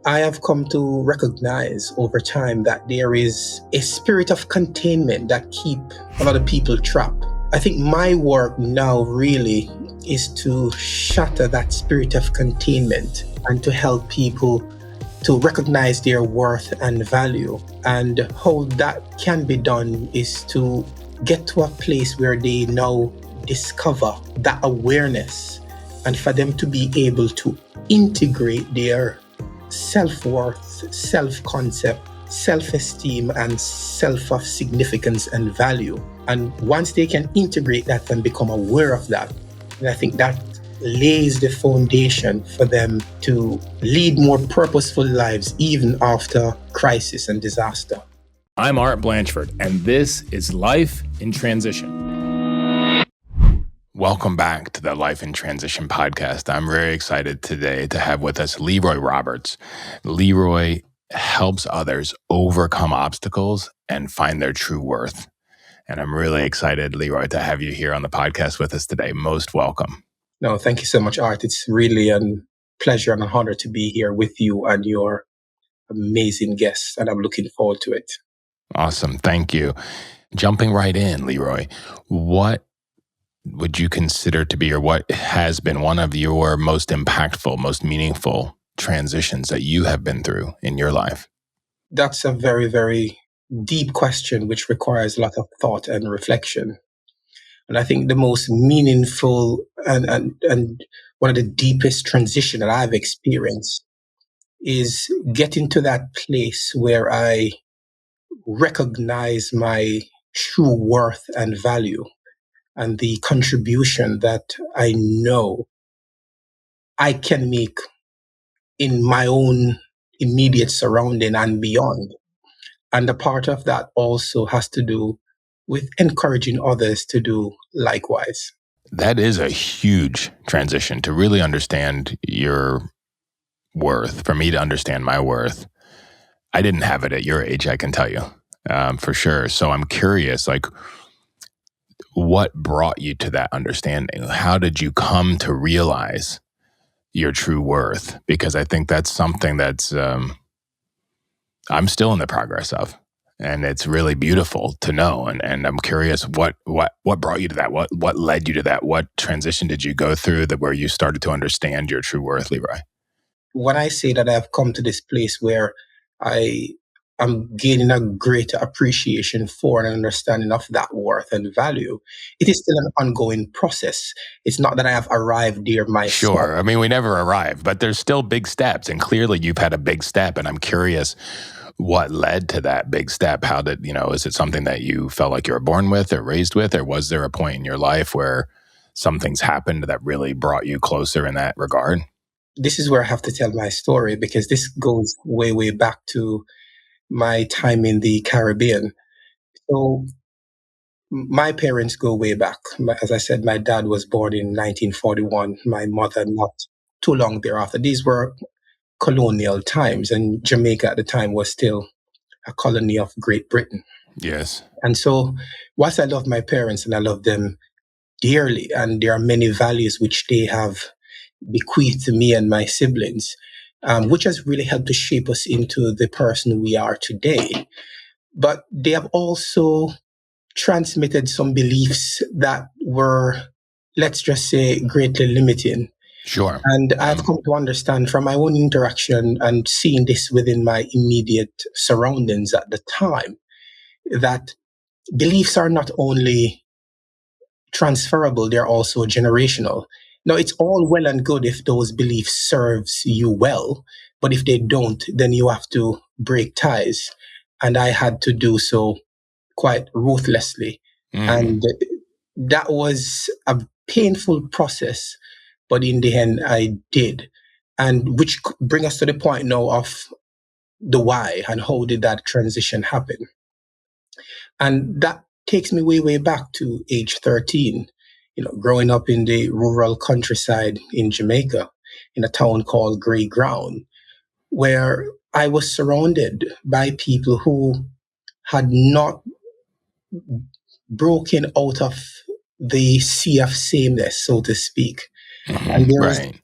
I have come to recognize over time that there is a spirit of containment that keep a lot of people trapped. I think my work now really is to shatter that spirit of containment and to help people to recognize their worth and value. And how that can be done is to get to a place where they now discover that awareness and for them to be able to integrate their self-worth, self-concept, self-esteem, and self of significance and value. And once they can integrate that and become aware of that, and I think that lays the foundation for them to lead more purposeful lives even after crisis and disaster. I'm Art Blanchford, and this is Life in Transition. Welcome back to the Life in Transition podcast. I'm very excited today to have with us Leroy Roberts. Leroy helps others overcome obstacles and find their true worth. And I'm really excited, Leroy, to have you here on the podcast with us today. Most welcome. No, thank you so much, Art. It's really a pleasure and an honor to be here with you and your amazing guests, and I'm looking forward to it. Awesome. Thank you. Jumping right in, Leroy, what would you consider to be, or what has been one of your most impactful, most meaningful transitions that you have been through in your life? That's a very, very deep question, which requires a lot of thought and reflection. And I think the most meaningful and one of the deepest transition that I've experienced is getting to that place where I recognize my true worth and value and the contribution that I know I can make in my own immediate surrounding and beyond. And a part of that also has to do with encouraging others to do likewise. That is a huge transition to really understand your worth. For me to understand my worth, I didn't have it at your age, I can tell you, for sure. So I'm curious, what brought you to that understanding? How did you come to realize your true worth? Because I think that's something that's I'm still in the progress of, and it's really beautiful to know. And I'm curious, what brought you to that? What led you to that? What transition did you go through that where you started to understand your true worth, Leroy? When I say that I've come to this place where I'm gaining a greater appreciation for and understanding of that worth and value, it is still an ongoing process. It's not that I have arrived there myself. Sure. I mean, we never arrive, but there's still big steps. And clearly you've had a big step. And I'm curious what led to that big step. How did, is it something that you felt like you were born with or raised with? Or was there a point in your life where something's happened that really brought you closer in that regard? This is where I have to tell my story, because this goes way, way back to my time in the Caribbean. So my parents go way back. As I said, my dad was born in 1941, my mother not too long thereafter. These were colonial times, and Jamaica at the time was still a colony of Great Britain. Yes. And so whilst I love my parents and I love them dearly, and there are many values which they have bequeathed to me and my siblings, which has really helped to shape us into the person we are today. But they have also transmitted some beliefs that were, let's just say, greatly limiting. Sure. And I've come to understand from my own interaction and seeing this within my immediate surroundings at the time, that beliefs are not only transferable, they're also generational. Now, it's all well and good if those beliefs serves you well, but if they don't, then you have to break ties. And I had to do so quite ruthlessly. And that was a painful process, but in the end, I did. And which bring us to the point now of the why and how did that transition happen? And that takes me way, way back to age 13. Growing up in the rural countryside in Jamaica, in a town called Grey Ground, where I was surrounded by people who had not broken out of the sea of sameness, so to speak. Mm-hmm. Right.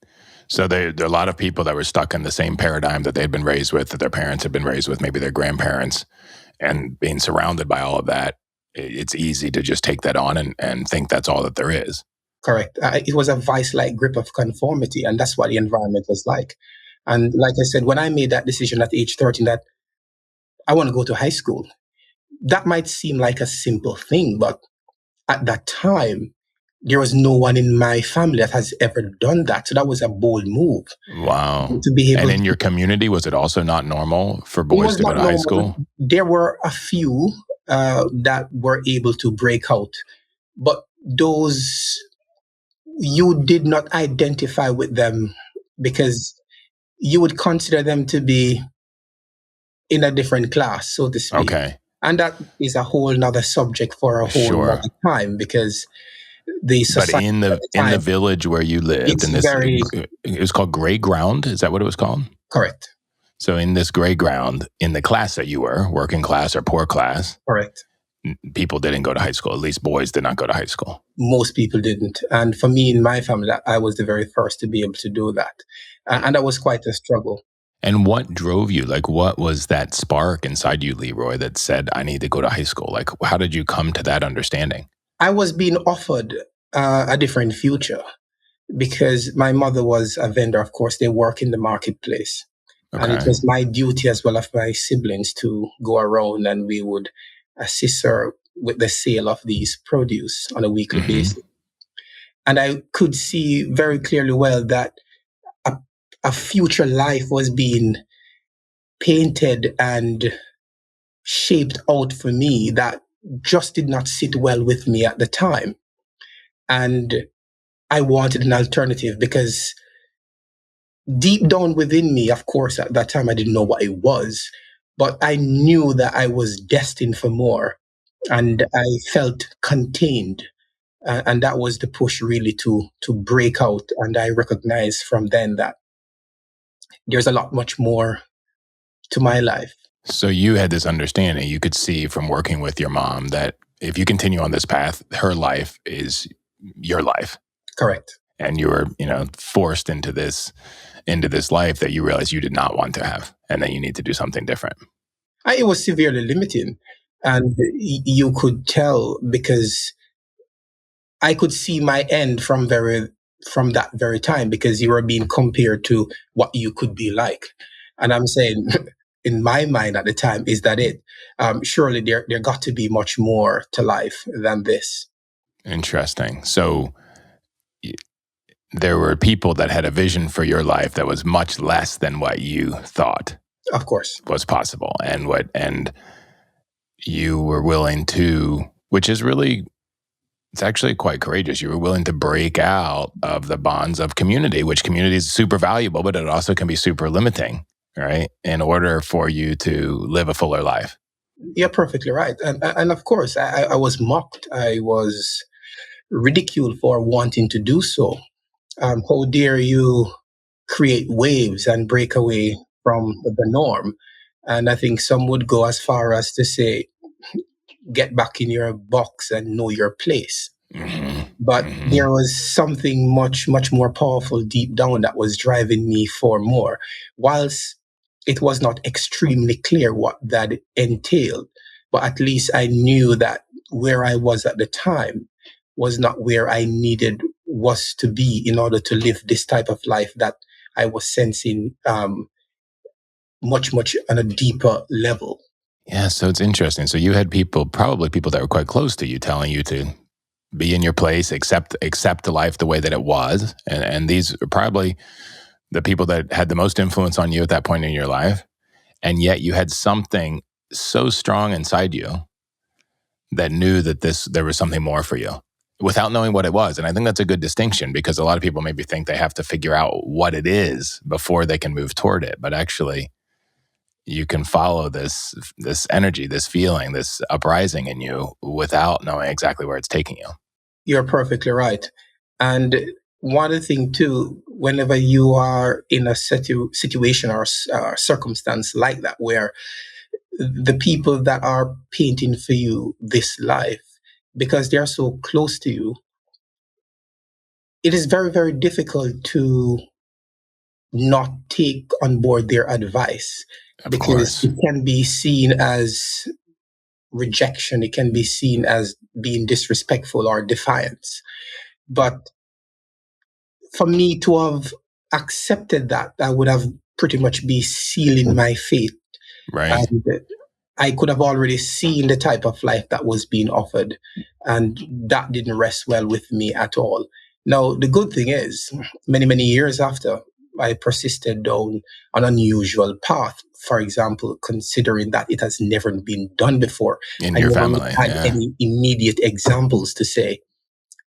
So there are a lot of people that were stuck in the same paradigm that they'd been raised with, that their parents had been raised with, maybe their grandparents, and being surrounded by all of that, it's easy to just take that on and think that's all that there is. Correct. It was a vice-like grip of conformity, and that's what the environment was like. And like I said, when I made that decision at age 13 that I want to go to high school, that might seem like a simple thing, but at that time, there was no one in my family that has ever done that. So that was a bold move Wow. to be And able in to. your community, was it also not normal for It boys was to go not to high normal. school? There were a few that were able to break out, but those you did not identify with them because you would consider them to be in a different class, so to speak. Okay. And that is a whole nother subject for a whole Sure. nother time because the But society at the in the time, village where you lived, it's in this, very it was called Gray Ground. Is that what it was called? correct. So in this gray ground, in the class that you were, working class or poor class, Correct. people didn't go to high school. At least boys did not go to high school. Most people didn't. And for me in my family, I was the very first to be able to do that. And that was quite a struggle. And what drove you? Like, what was that spark inside you, Leroy, that said, I need to go to high school? Like, how did you come to that understanding? I was being offered a different future because my mother was a vendor. Of course, they work in the marketplace. And it Okay. was my duty as well as my siblings to go around and we would assist her with the sale of these produce on a weekly basis. And I could see very clearly well that a, a future life was being painted and shaped out for me that just did not sit well with me at the time. And I wanted an alternative because deep down within me, of course, at that time, I didn't know what it was, but I knew that I was destined for more and I felt contained. And that was the push really to break out. And I recognized from then that there's a lot much more to my life. So you had this understanding. You could see from working with your mom that if you continue on this path, her life is your life. Correct. And you were, forced into this life that you realize you did not want to have, and that you need to do something different. It was severely limiting. And you could tell because I could see my end from that very time because you were being compared to what you could be like. And I'm saying, in my mind at the time, is that it? Surely there got to be much more to life than this. Interesting. So there were people that had a vision for your life that was much less than what you thought Of course. was possible, and you were willing to, which is really, it's actually quite courageous. You were willing to break out of the bonds of community, which community is super valuable, but it also can be super limiting, right? In order for you to live a fuller life. You're perfectly right. And of course, I was mocked. I was ridiculed for wanting to do so. How dare you create waves and break away from the norm? And I think some would go as far as to say, get back in your box and know your place. But there was something much, much more powerful deep down that was driving me for more. Whilst it was not extremely clear what that entailed, but at least I knew that where I was at the time was not where I needed was to be in order to live this type of life that I was sensing much, much on a deeper level. Yeah, so it's interesting. So you had probably people that were quite close to you, telling you to be in your place, accept the life the way that it was. And these are probably the people that had the most influence on you at that point in your life. And yet you had something so strong inside you that knew that there was something more for you without knowing what it was. And I think that's a good distinction, because a lot of people maybe think they have to figure out what it is before they can move toward it. But actually, you can follow this energy, this feeling, this uprising in you without knowing exactly where it's taking you. You're perfectly right. And one other thing too, whenever you are in a situation or circumstance like that, where the people that are painting for you this life, because they are so close to you, it is very, very difficult to not take on board their advice, Of because course. it can be seen as rejection, it can be seen as being disrespectful or defiance. But for me to have accepted that, I would have pretty much be sealing my fate. Right. And I could have already seen the type of life that was being offered, and that didn't rest well with me at all. Now, the good thing is, many, many years after, I persisted down an unusual path. For example, considering that it has never been done before, In I your never family. had Yeah. any immediate examples to say,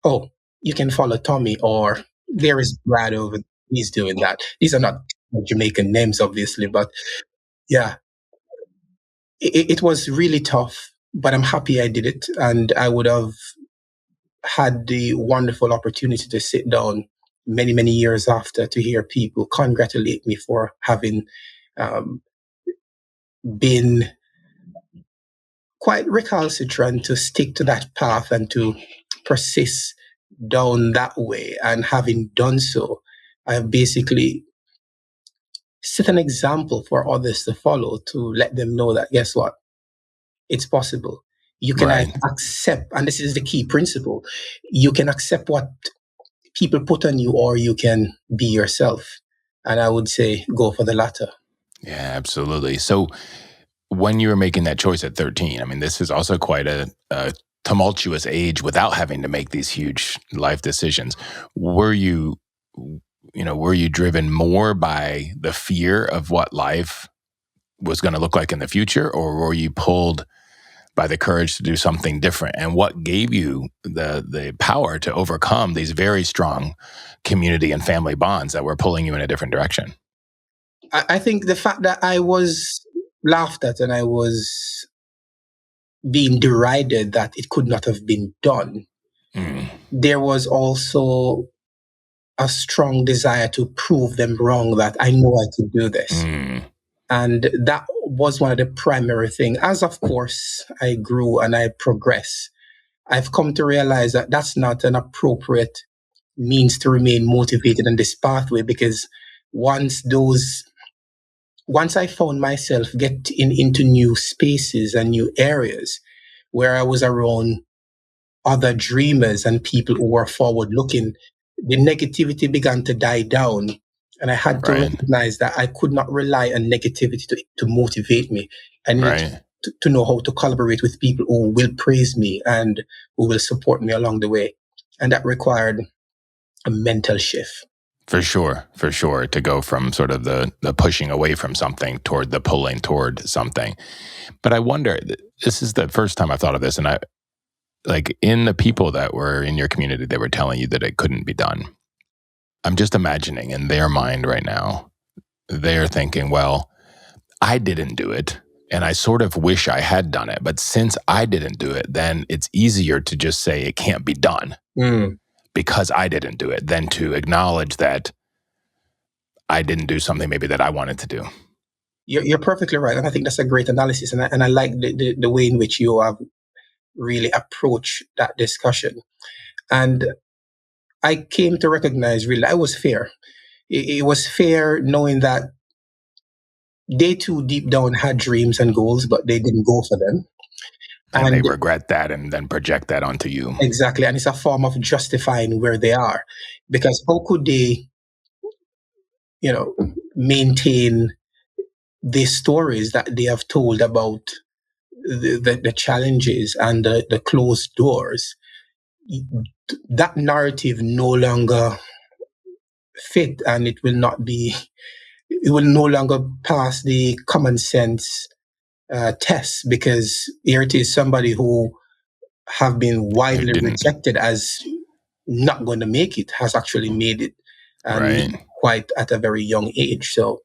oh, you can follow Tommy, or there is Brad over, he's doing that. These are not Jamaican names, obviously, but yeah, it was really tough, but I'm happy I did it. And I would have had the wonderful opportunity to sit down many, many years after to hear people congratulate me for having um, been quite recalcitrant to stick to that path and to persist down that way. And having done so, I have basically set an example for others to follow, to let them know that, guess what? It's possible. You can either Right. accept, and this is the key principle, you can accept what people put on you, or you can be yourself. And I would say go for the latter. Yeah, absolutely. So when you were making that choice at 13, I mean, this is also quite a tumultuous age without having to make these huge life decisions. Were you, were you driven more by the fear of what life was going to look like in the future, or were you pulled by the courage to do something different? And what gave you the power to overcome these very strong community and family bonds that were pulling you in a different direction? I think the fact that I was laughed at and I was being derided that it could not have been done, Mm, there was also a strong desire to prove them wrong, that I know I could do this. mm, And that was one of the primary things. As of course I grew and I progress, I've come to realize that that's not an appropriate means to remain motivated in this pathway, because once those once I found myself getting into new spaces and new areas where I was around other dreamers and people who were forward looking, the negativity began to die down. And I had to right, recognize that I could not rely on negativity to motivate me. I needed right. to know how to collaborate with people who will praise me and who will support me along the way. And that required a mental shift. For sure, to go from sort of the pushing away from something toward the pulling toward something. But I wonder, this is the first time I've thought of this, and I like in the people that were in your community, they were telling you that it couldn't be done. I'm just imagining in their mind right now, they're thinking, well, I didn't do it. And I sort of wish I had done it. But since I didn't do it, then it's easier to just say it can't be done Mm. because I didn't do it than to acknowledge that I didn't do something maybe that I wanted to do. You're perfectly right. And I think that's a great analysis. And I like the way in which you have really approached that discussion. And I came to recognize really I was fair. It was fair knowing that they too deep down had dreams and goals, but they didn't go for them. And they And regret that and then project that onto you. exactly, and it's a form of justifying where they are, because how could they, you know, maintain the stories that they have told about the challenges and the closed doors? That narrative no longer fit, and it will no longer pass the common sense test, because here it is, somebody who have been Who widely didn't. rejected as not going to make it has actually made it, and Right. quite at a very young age. So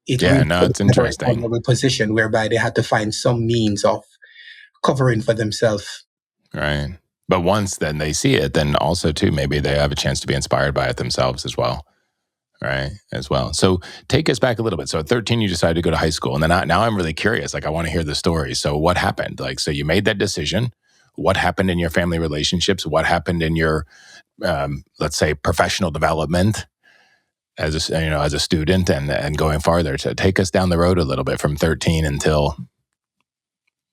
it Yeah, really no, put it's them in a very interesting. vulnerable position whereby they had to find some means of covering for themselves. Right. But once then they see it, then also too, maybe they have a chance to be inspired by it themselves as well. Right. As well. So take us back a little bit. So at 13, you decided to go to high school. And then now I'm really curious. Like, I want to hear the story. So what happened? Like, so you made that decision. What happened in your family relationships? What happened in your, let's say, professional development? as a student and going farther, to take us down the road a little bit from 13 until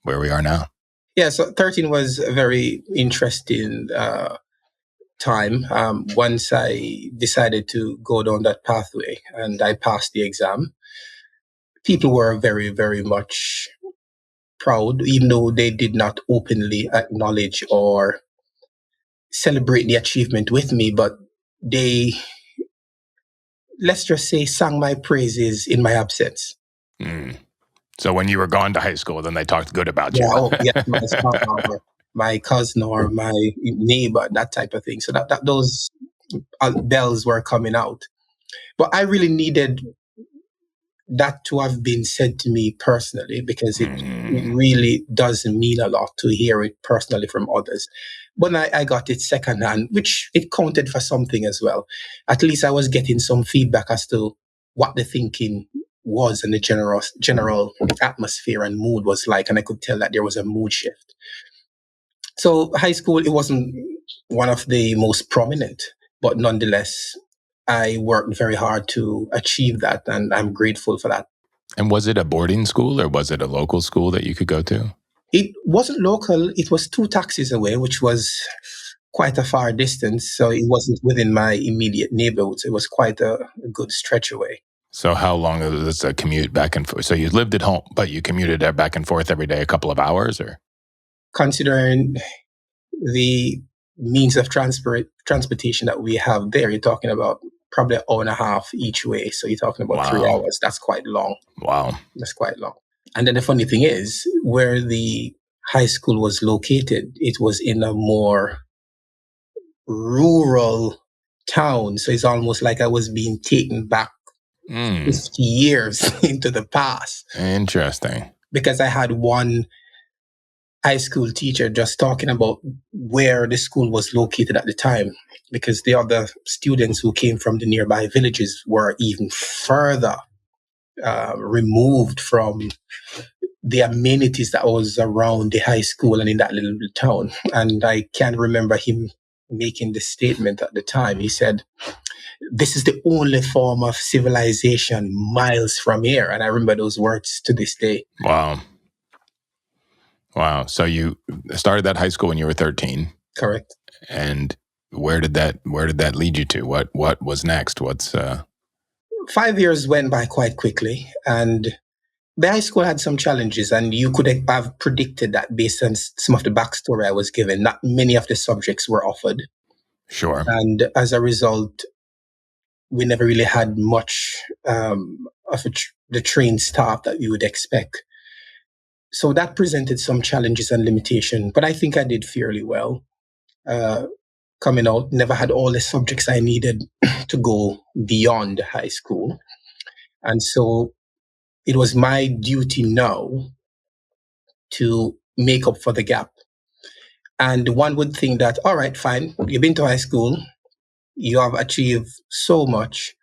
where we are now. Yeah, so 13 was a very interesting time. Once I decided to go down that pathway and I passed the exam, people were very, very much proud, even though they did not openly acknowledge or celebrate the achievement with me, but they, let's just say, sang my praises in my absence. Mm. So when you were gone to high school, then they talked good about Yeah, you. oh, yeah, my son or my cousin or my neighbor, that type of thing. So that those bells were coming out. But I really needed that to have been said to me personally, because it really does mean a lot to hear it personally from others. But I got it secondhand, which it counted for something as well. At least I was getting some feedback as to what the thinking was and the general atmosphere and mood was like, and I could tell that there was a mood shift. So high school, it wasn't one of the most prominent, but nonetheless, I worked very hard to achieve that, and I'm grateful for that. And was it a boarding school or was it a local school that you could go to? It wasn't local. It was 2 taxis away, which was quite a far distance. So it wasn't within my immediate neighborhood. So it was quite a good stretch away. So how long was a commute back and forth? So you lived at home, but you commuted back and forth every day, a couple of hours, or? Considering the means of transportation that we have there, you're talking about probably an hour and a half each way. So you're talking about 3 hours. That's quite long. Wow. That's quite long. And then the funny thing is, where the high school was located, it was in a more rural town. So it's almost like I was being taken back 50 years into the past. Interesting. Because I had one high school teacher just talking about where the school was located at the time, because the other students who came from the nearby villages were even further removed from the amenities that was around the high school and in that little town. And I can remember him making the statement at the time. He said, "This is the only form of civilization miles from here." And I remember those words to this day. Wow. Wow. So you started that high school when you were 13. Correct. And where did that lead you to? What was next? 5 years went by quite quickly, and the high school had some challenges, and you could have predicted that based on some of the backstory I was given. Not many of the subjects were offered. Sure. And as a result, we never really had much of the trained staff that you would expect. So that presented some challenges and limitation, but I think I did fairly well. Coming out, never had all the subjects I needed to go beyond high school. And so it was my duty now to make up for the gap. And one would think that, all right, fine, you've been to high school, you have achieved so much.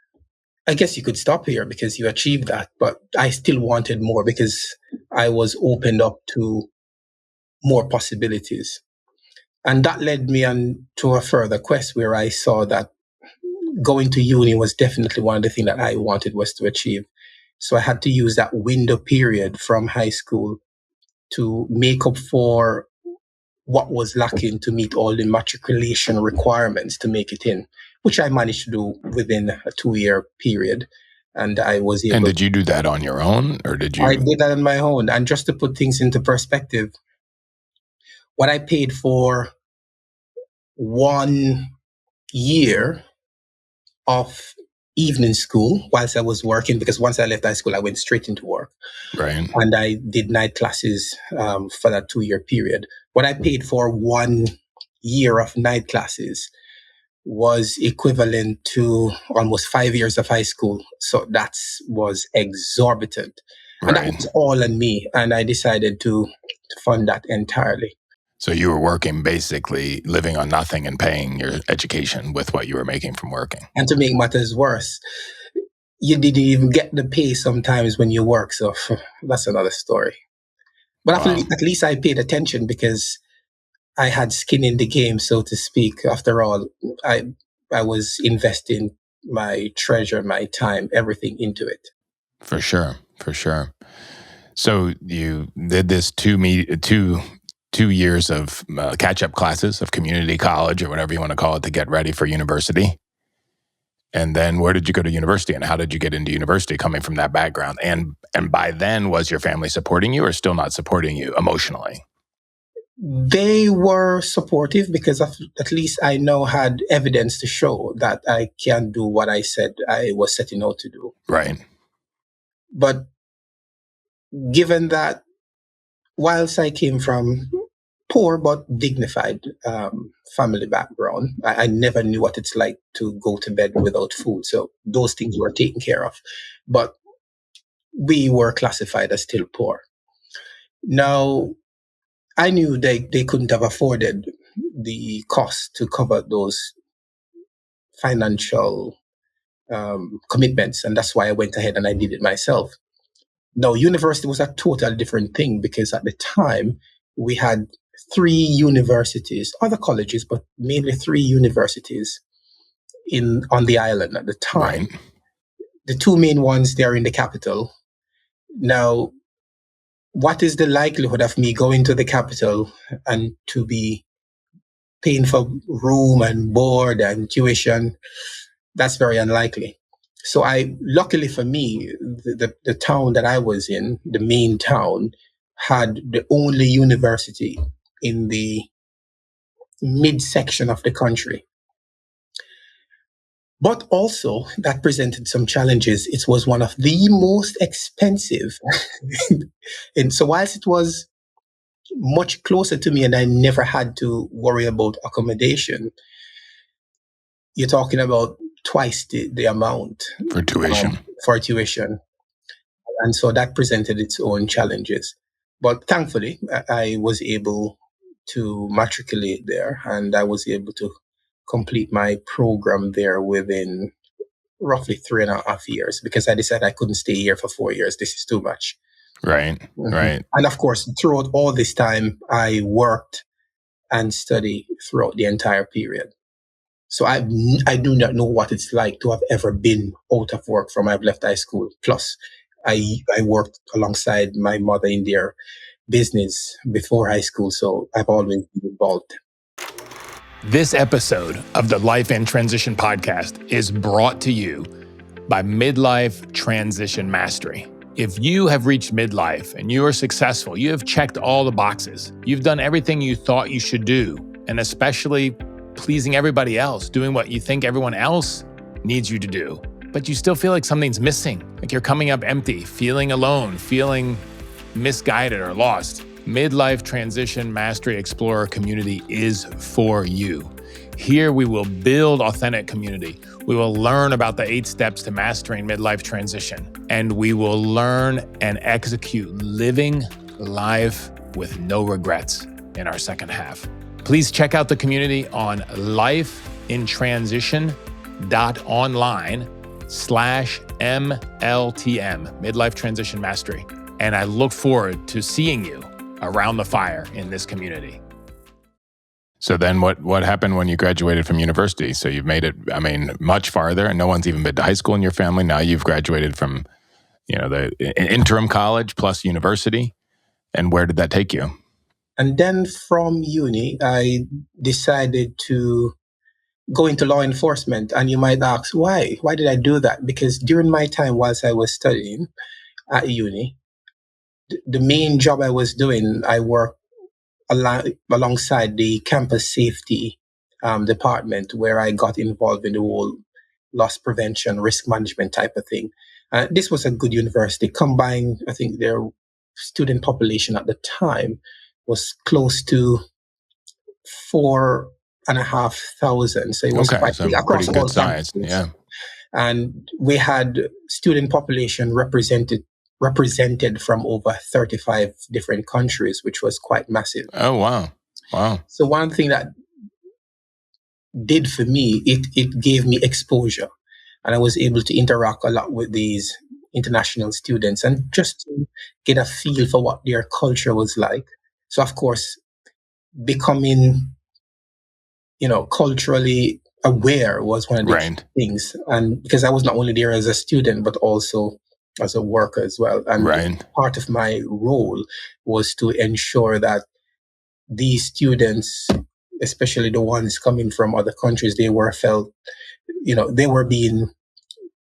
I guess you could stop here because you achieved that. But I still wanted more because I was opened up to more possibilities. And that led me on to a further quest where I saw that going to uni was definitely one of the things that I wanted was to achieve. So I had to use that window period from high school to make up for what was lacking to meet all the matriculation requirements to make it in, which I managed to do within a 2-year period. And I was able. And did you do that on your own, or did you? I did that on my own. And just to put things into perspective, what I paid for 1 year of evening school whilst I was working, because once I left high school, I went straight into work. Right. And I did night classes for that 2-year period. What I paid for 1 year of night classes was equivalent to almost 5 years of high school. So that was exorbitant. And that was all on me. And I decided to fund that entirely. So you were working, basically living on nothing and paying your education with what you were making from working. And to make matters worse, you didn't even get the pay sometimes when you work. So that's another story. But at least I paid attention because I had skin in the game, so to speak. After all, I was investing my treasure, my time, everything into it. For sure. For sure. So you did this 2 years of catch-up classes of community college or whatever you want to call it to get ready for university. And then where did you go to university and how did you get into university coming from that background? And by then, was your family supporting you or still not supporting you emotionally? They were supportive because at least I now had evidence to show that I can do what I said I was setting out to do. Right. But given that whilst I came from poor but dignified family background, I never knew what it's like to go to bed without food. So those things were taken care of. But we were classified as still poor. Now, I knew they couldn't have afforded the cost to cover those financial commitments. And that's why I went ahead and I did it myself. Now, university was a total different thing because at the time we had 3 universities, other colleges, but mainly 3 universities on the island at the time. Right. The 2 main ones, they're in the capital. Now, what is the likelihood of me going to the capital and to be paying for room and board and tuition? That's very unlikely. So luckily for me, the town that I was in, the main town, had the only university in the midsection of the country. But also that presented some challenges. It was one of the most expensive. And so whilst it was much closer to me and I never had to worry about accommodation, you're talking about twice the amount For tuition. For tuition. And so that presented its own challenges. But thankfully, I was able to matriculate there and I was able to complete my program there within roughly 3.5 years because I decided I couldn't stay here for 4 years. This is too much. Right, right. And of course, throughout all this time, I worked and studied throughout the entire period. So I do not know what it's like to have ever been out of work from I've left high school. Plus, I worked alongside my mother in their business before high school, so I've always been involved. This episode of the Life in Transition podcast is brought to you by Midlife Transition Mastery. If you have reached midlife and you are successful, you have checked all the boxes, you've done everything you thought you should do, and especially pleasing everybody else, doing what you think everyone else needs you to do, but you still feel like something's missing, like you're coming up empty, feeling alone, feeling misguided or lost. Midlife Transition Mastery Explorer community is for you. Here we will build authentic community. We will learn about the 8 steps to mastering midlife transition, and we will learn and execute living life with no regrets in our second half. Please check out the community on lifeintransition.online/MLTM, Midlife Transition Mastery. And I look forward to seeing you around the fire in this community. So then what happened when you graduated from university? So you've made it, much farther, and no one's even been to high school in your family. Now you've graduated from, the interim college plus university. And where did that take you? And then from uni, I decided to go into law enforcement. And you might ask, why? Why did I do that? Because during my time whilst I was studying at uni, the main job I was doing, I worked alongside the campus safety department, where I got involved in the whole loss prevention, risk management type of thing. This was a good university. Combined, I think their student population at the time was close to 4,500. So it was quite big across pretty all good size. campuses. Yeah. And we had student population represented from over 35 different countries, which was quite massive. Oh, wow. Wow. So one thing that did for me, it gave me exposure, and I was able to interact a lot with these international students and just to get a feel for what their culture was like. So of course, becoming, culturally aware was one of the key Right. things. And because I was not only there as a student, but also as a worker as well. And Right. part of my role was to ensure that these students, especially the ones coming from other countries, they were felt, they were being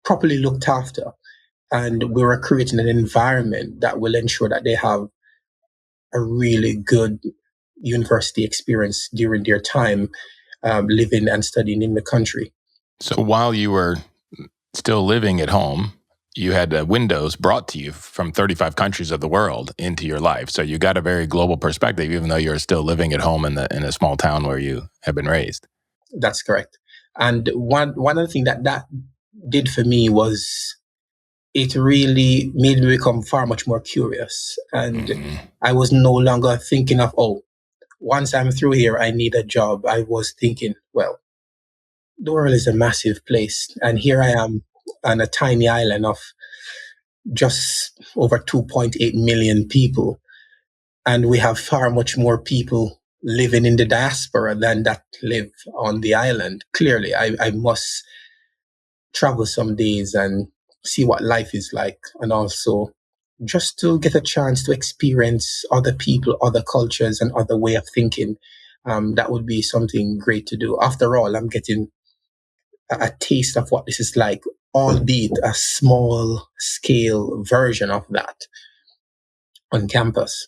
properly looked after. And we were creating an environment that will ensure that they have a really good university experience during their time living and studying in the country. So while you were still living at home, you had windows brought to you from 35 countries of the world into your life. So you got a very global perspective, even though you're still living at home in a small town where you have been raised. That's correct. And one other thing that did for me was it really made me become far much more curious. And I was no longer thinking of, once I'm through here, I need a job. I was thinking, well, the world is a massive place. And here I am on a tiny island of just over 2.8 million people. And we have far much more people living in the diaspora than that live on the island. Clearly, I must travel some days and see what life is like, and also just to get a chance to experience other people, other cultures, and other way of thinking. That would be something great to do. After all, I'm getting a taste of what this is like, albeit a small scale version of that on campus.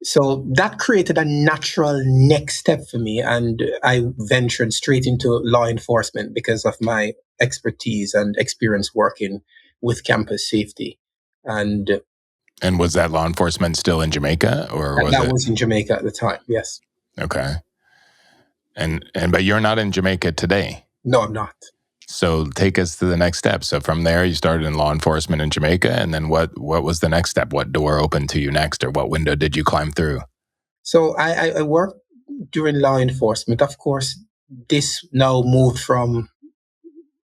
So that created a natural next step for me, and I ventured straight into law enforcement because of my expertise and experience working with campus safety. And was that law enforcement still in Jamaica, or was that it? was in Jamaica at the time, yes. Okay. And but you're not in Jamaica today. No, I'm not. So take us to the next step. So from there, you started in law enforcement in Jamaica, and then what was the next step? What door opened to you next, or what window did you climb through? So I worked during law enforcement. Of course, this now moved from,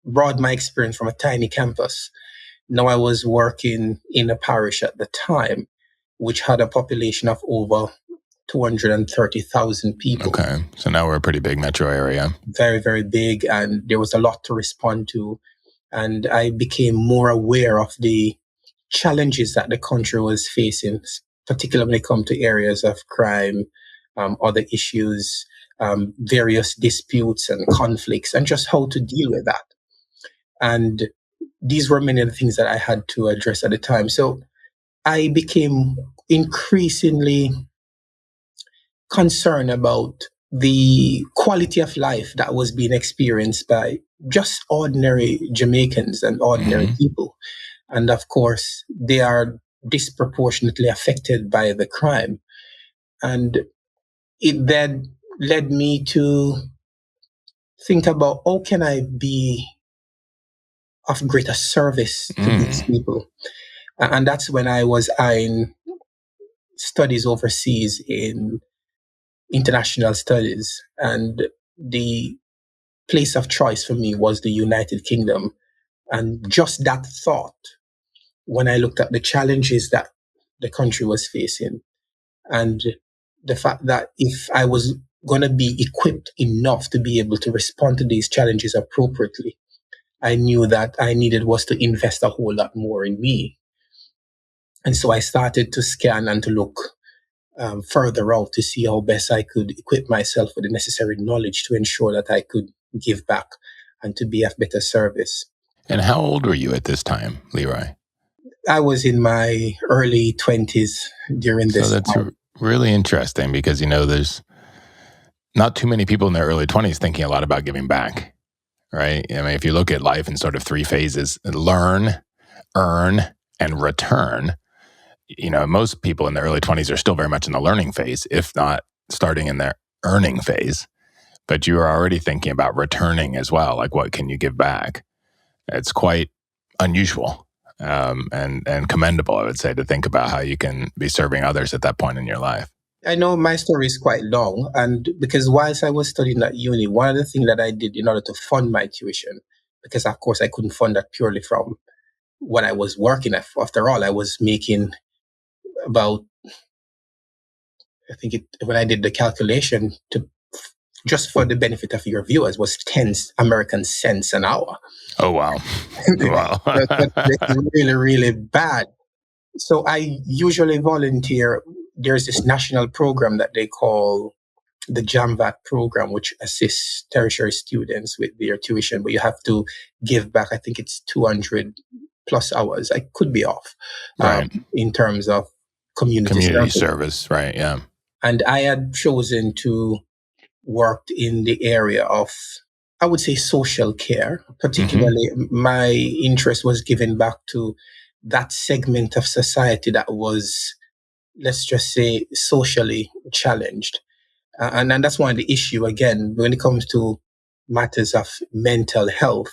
broad my experience from a tiny campus. Now I was working in a parish at the time, which had a population of over 230,000 people. Okay. So now we're a pretty big metro area. Very, very big. And there was a lot to respond to. And I became more aware of the challenges that the country was facing, particularly when it comes to areas of crime, other issues, various disputes and conflicts, and just how to deal with that. And these were many of the things that I had to address at the time. So I became increasingly concerned about the quality of life that was being experienced by just ordinary Jamaicans and ordinary people. And of course, they are disproportionately affected by the crime. And it then led me to think about, how can I be of greater service to these people? And that's when I was eyeing studies overseas in international studies. And the place of choice for me was the United Kingdom. And just that thought, when I looked at the challenges that the country was facing, and the fact that if I was going to be equipped enough to be able to respond to these challenges appropriately, I knew that I needed was to invest a whole lot more in me. And so I started to scan and to look further out to see how best I could equip myself with the necessary knowledge to ensure that I could give back and to be of better service. And how old were you at this time, Leroy? I was in my early 20s during this. So that's really interesting because, there's not too many people in their early 20s thinking a lot about giving back, right? I mean, if you look at life in sort of three phases, learn, earn, and return, most people in their early 20s are still very much in the learning phase, if not starting in their earning phase. But you are already thinking about returning as well. Like, what can you give back? It's quite unusual and commendable, I would say, to think about how you can be serving others at that point in your life. I know my story is quite long, and because whilst I was studying at uni, one of the things that I did in order to fund my tuition, because of course I couldn't fund that purely from what I was working at. After all, I was making about, when I did the calculation, to just for the benefit of your viewers, was 10 American cents an hour. Oh, wow. Wow. That's really, really bad. So I usually volunteer. There's this national program that they call the JAMVAT program, which assists tertiary students with their tuition, but you have to give back, I think it's 200 plus hours. I could be off Right. in terms of community service. Right. Yeah. And I had chosen to work in the area of, I would say, social care. Particularly, my interest was given back to that segment of society that was, let's just say, socially challenged. And that's one of the issue, again, when it comes to matters of mental health,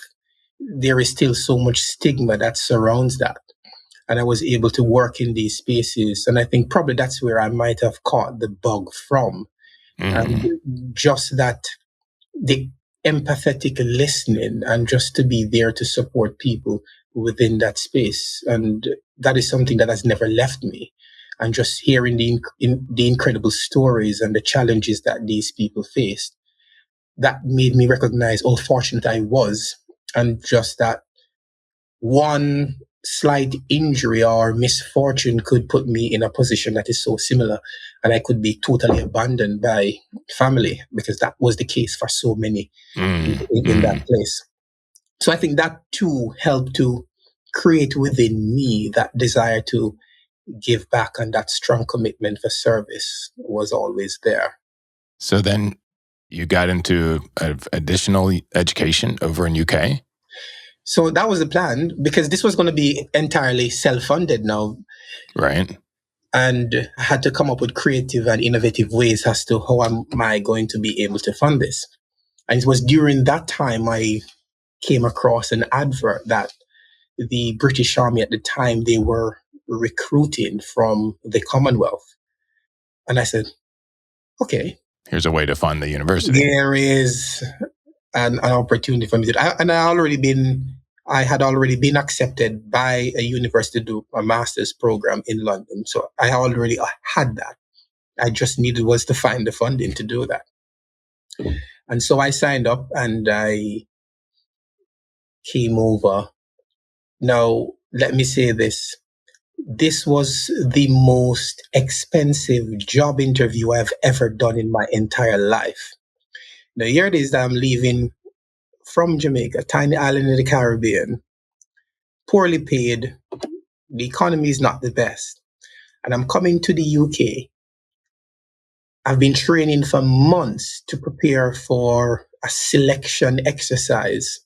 there is still so much stigma that surrounds that. And I was able to work in these spaces. And I think probably that's where I might have caught the bug from. And just that the empathetic listening and just to be there to support people within that space. And that is something that has never left me. And just hearing the incredible stories and the challenges that these people faced, that made me recognize how fortunate I was. And just that one slight injury or misfortune could put me in a position that is so similar, and I could be totally abandoned by family, because that was the case for so many in that place. So I think that too helped to create within me that desire to give back, and that strong commitment for service was always there. So then you got into additional education over in UK? So that was the plan, because this was going to be entirely self-funded now. Right. And I had to come up with creative and innovative ways as to how am I going to be able to fund this. And it was during that time I came across an advert that the British Army at the time, they were recruiting from the Commonwealth. And I said, okay. Here's a way to fund the university. There is an opportunity for me to, I had already been accepted by a university to do a master's program in London. So I already had that. I just needed was to find the funding to do that. And so I signed up and I came over. Now, let me say this. This was the most expensive job interview I've ever done in my entire life. Now, here it is that I'm leaving from Jamaica, tiny island in the Caribbean, poorly paid. The economy is not the best. And I'm coming to the UK. I've been training for months to prepare for a selection exercise.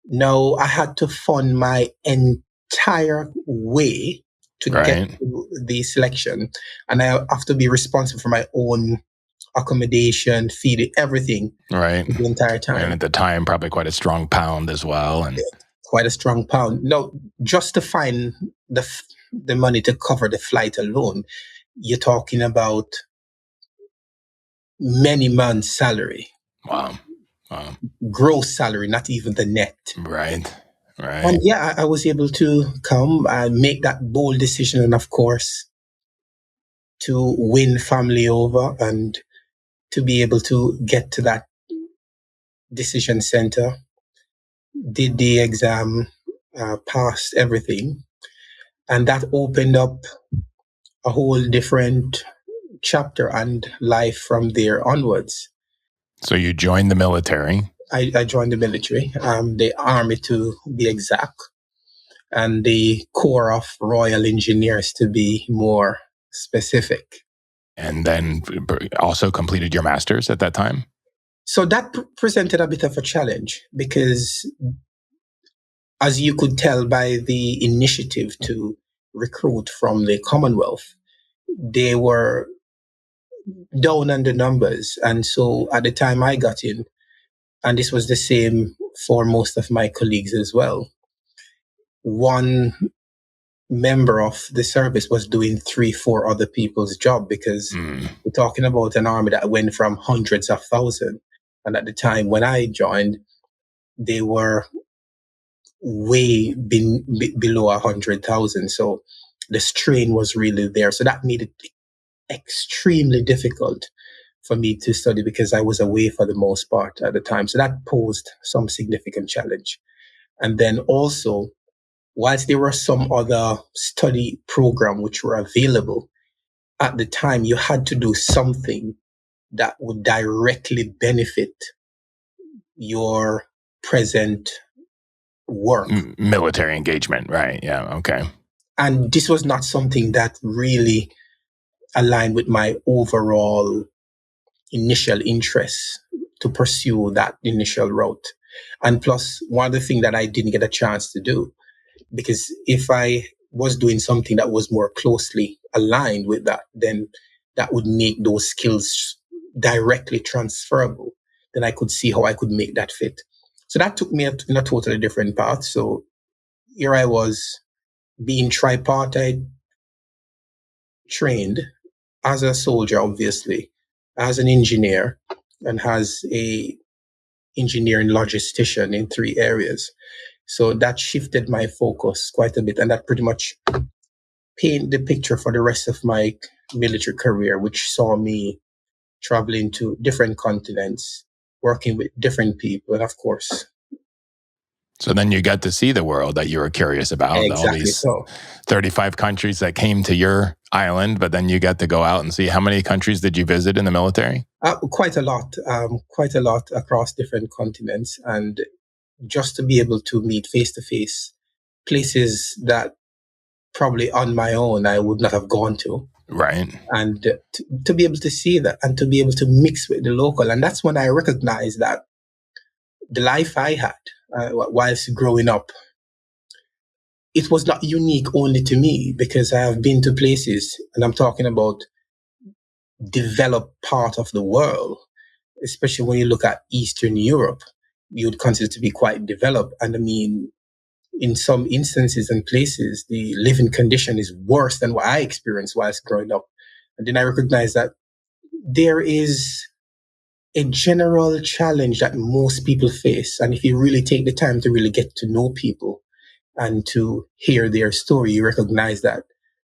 Now I had to fund my entire way to get to the selection. And I have to be responsible for my own accommodation, feeding, everything. Right. The entire time. And at the time, probably quite a strong pound as well. And quite a strong pound. No, just to find the money to cover the flight alone, you're talking about many months' salary. Wow. Gross salary, not even the net. Right. And yeah, I was able to come and make that bold decision, and of course, to win family over and to be able to get to that decision center. Did the exam, passed everything, and that opened up a whole different chapter and life from there onwards. So you joined the military? I joined the military, the Army to be exact, and the Corps of Royal Engineers to be more specific. And then also completed your master's at that time? So that presented a bit of a challenge, because as you could tell by the initiative to recruit from the Commonwealth, they were down on the numbers. And so at the time I got in, and this was the same for most of my colleagues as well, one member of the service was doing 3-4 other people's job, because we're talking about an army that went from hundreds of thousands. And at the time when I joined, they were way below 100,000. So the strain was really there. So that made it extremely difficult for me to study because I was away for the most part at the time. So that posed some significant challenge. And then also, whilst there were some other study program which were available at the time, you had to do something that would directly benefit your present work. Military engagement, right? Yeah, okay. And this was not something that really aligned with my overall initial interest to pursue that initial route. And plus, one other thing that I didn't get a chance to do, because if I was doing something that was more closely aligned with that, then that would make those skills directly transferable. Then I could see how I could make that fit. So that took me in a totally different path. So here I was being tripartite trained as a soldier, obviously, as an engineer, and as a engineering logistician in 3 areas. So that shifted my focus quite a bit, and that pretty much painted the picture for the rest of my military career, which saw me traveling to different continents, working with different people, and of course. So then you got to see the world that you were curious about, all Exactly these so. 35 countries that came to your island, but then you got to go out and see. How many countries did you visit in the military? Quite a lot across different continents. And just to be able to meet face to face places that probably on my own I would not have gone to. Right. And to be able to see that and to be able to mix with the local. And that's when I recognized that the life I had whilst growing up, it was not unique only to me, because I have been to places, and I'm talking about developed part of the world, especially when you look at Eastern Europe, you would consider to be quite developed. And I mean, in some instances and places, the living condition is worse than what I experienced whilst growing up. And then I recognize that there is a general challenge that most people face. And if you really take the time to really get to know people and to hear their story, you recognize that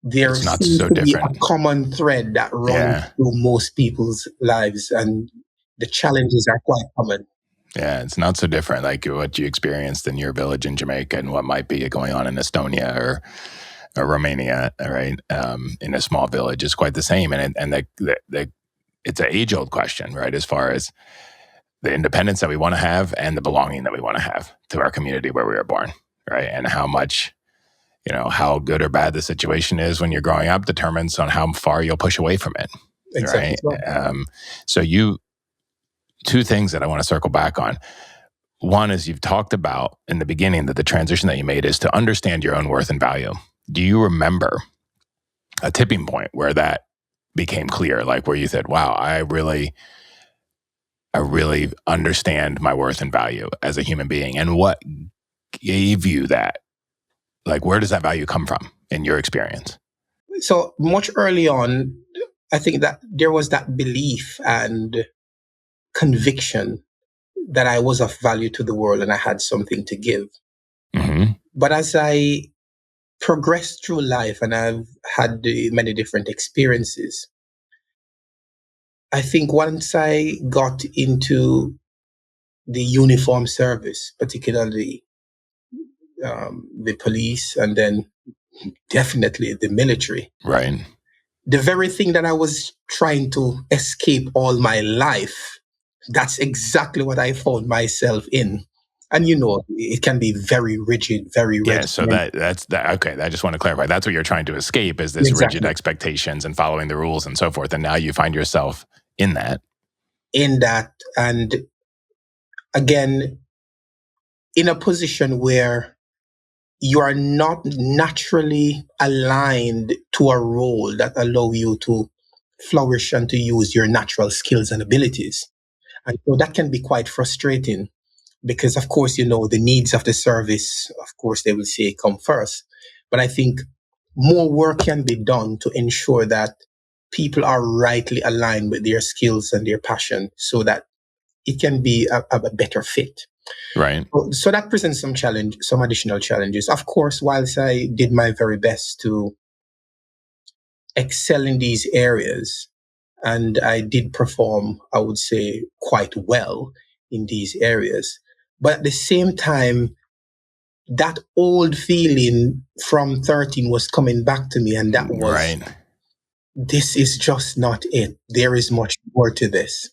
there It's not seems so to be a different. common thread that runs through most people's lives, and the challenges are quite common. Yeah, it's not so different like what you experienced in your village in Jamaica and what might be going on in Estonia or Romania, right? In a small village is quite the same. And it's an age-old question, right? As far as the independence that we want to have and the belonging that we want to have to our community where we were born, right? And how much, how good or bad the situation is when you're growing up determines on how far you'll push away from it, Exactly. right? So two things that I want to circle back on. One is you've talked about in the beginning that the transition that you made is to understand your own worth and value. Do you remember a tipping point where that became clear, like where you said, wow, I really understand my worth and value as a human being? And what gave you that? Like, where does that value come from in your experience? So much early on, I think that there was that belief and conviction that I was of value to the world and I had something to give. Mm-hmm. But as I progressed through life and I've had many different experiences, I think once I got into the uniform service, particularly the police and then definitely the military, Right. the very thing that I was trying to escape all my life, that's exactly what I found myself in. And it can be very rigid, very Yeah, so regimented. that's that. Okay, I just want to clarify. That's what you're trying to escape is this rigid Exactly. expectations and following the rules and so forth. And now you find yourself in that. And again, in a position where you are not naturally aligned to a role that allow you to flourish and to use your natural skills and abilities. And so that can be quite frustrating because, of course, the needs of the service, of course, they will say come first. But I think more work can be done to ensure that people are rightly aligned with their skills and their passion so that it can be a better fit. Right. So that presents some additional challenges. Of course, whilst I did my very best to excel in these areas, And I did perform, I would say, quite well in these areas. But at the same time, that old feeling from 13 was coming back to me. And that was, Right. this is just not it. There is much more to this.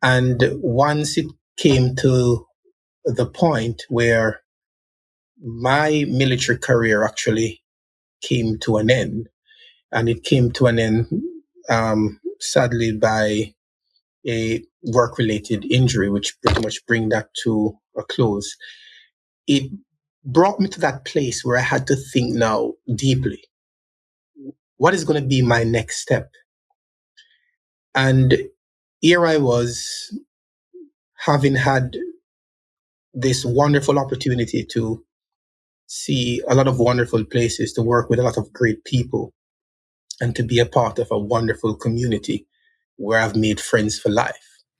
And once it came to the point where my military career actually came to an end, and it came to an end, sadly, by a work-related injury, which pretty much bring that to a close. It brought me to that place where I had to think now deeply. What is going to be my next step? And here I was, having had this wonderful opportunity to see a lot of wonderful places, to work with a lot of great people, and to be a part of a wonderful community where I've made friends for life.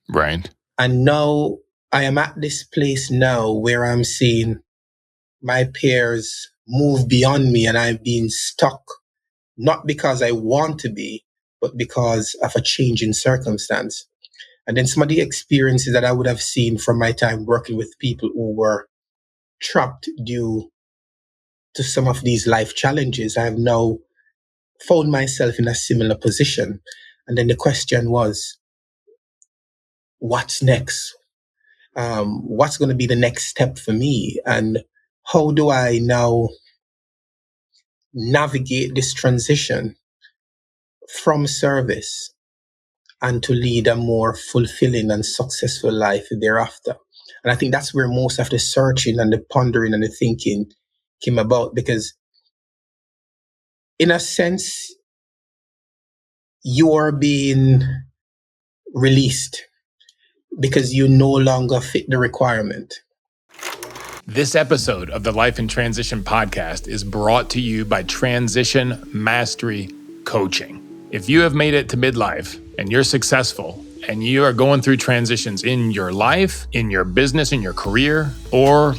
Right. And now I am at this place now where I'm seeing my peers move beyond me, and I've been stuck, not because I want to be, but because of a change in circumstance. And then some of the experiences that I would have seen from my time working with people who were trapped due to some of these life challenges, I have now found myself in a similar position. And then the question was, what's next? What's going to be the next step for me? And how do I now navigate this transition from service and to lead a more fulfilling and successful life thereafter? And I think that's where most of the searching and the pondering and the thinking came about, because in a sense, you are being released because you no longer fit the requirement. This episode of the Life in Transition podcast is brought to you by Transition Mastery Coaching. If you have made it to midlife and you're successful and you are going through transitions in your life, in your business, in your career, or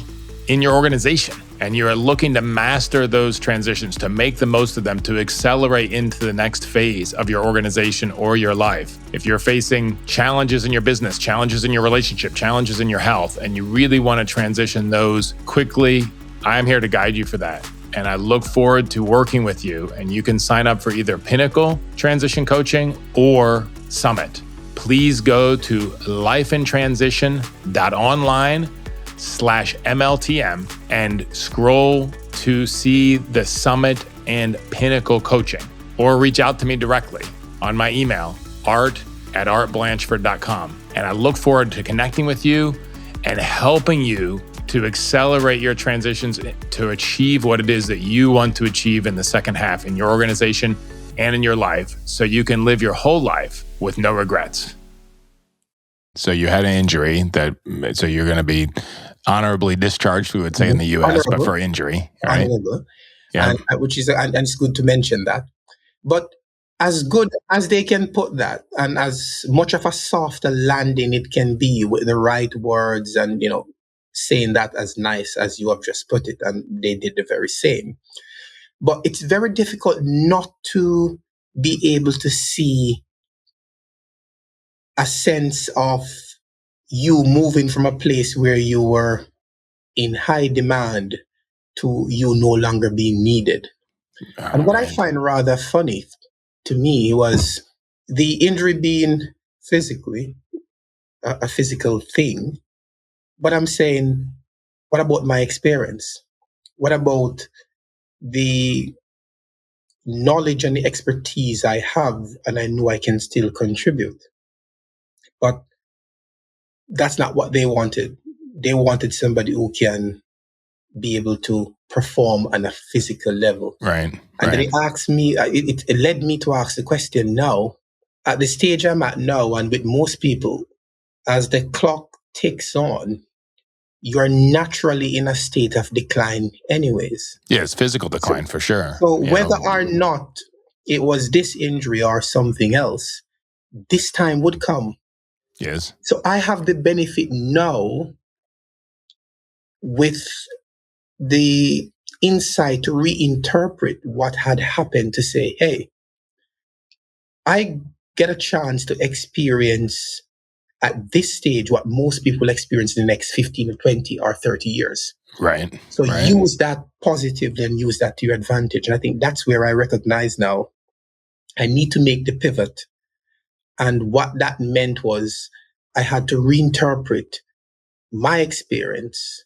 in your organization, and you are looking to master those transitions, to make the most of them, to accelerate into the next phase of your organization or your life. If you're facing challenges in your business, challenges in your relationship, challenges in your health, and you really want to transition those quickly, I'm here to guide you for that. And I look forward to working with you. And you can sign up for either Pinnacle Transition Coaching or Summit. Please go to lifeintransition.online/MLTM and scroll to see the Summit and Pinnacle coaching, or reach out to me directly on my email, art@artblanchford.com. And I look forward to connecting with you and helping you to accelerate your transitions to achieve what it is that you want to achieve in the second half in your organization and in your life, so you can live your whole life with no regrets. So you had an injury so you're going to be honorably discharged, we would say in the U.S., Honorable. but for injury, right? Honorable. Yeah. And it's good to mention that. But as good as they can put that, and as much of a softer landing it can be with the right words, and saying that as nice as you have just put it, and they did the very same. But it's very difficult not to be able to see a sense of you moving from a place where you were in high demand to you no longer being needed. And what I find rather funny to me was the injury being physically a physical thing. But I'm saying, what about my experience? What about the knowledge and the expertise I have, and I know I can still contribute? But that's not what they wanted. They wanted somebody who can be able to perform on a physical level. Right. And then it asked me, it led me to ask the question now, at the stage I'm at now, and with most people, as the clock ticks on, you're naturally in a state of decline anyways. Yes, physical decline for sure. So whether or not it was this injury or something else, this time would come. Yes. So I have the benefit now with the insight to reinterpret what had happened, to say, hey, I get a chance to experience at this stage what most people experience in the next 15 or 20 or 30 years. Right. So Right. use that positively and use that to your advantage. And I think that's where I recognize now I need to make the pivot. And what that meant was I had to reinterpret my experience,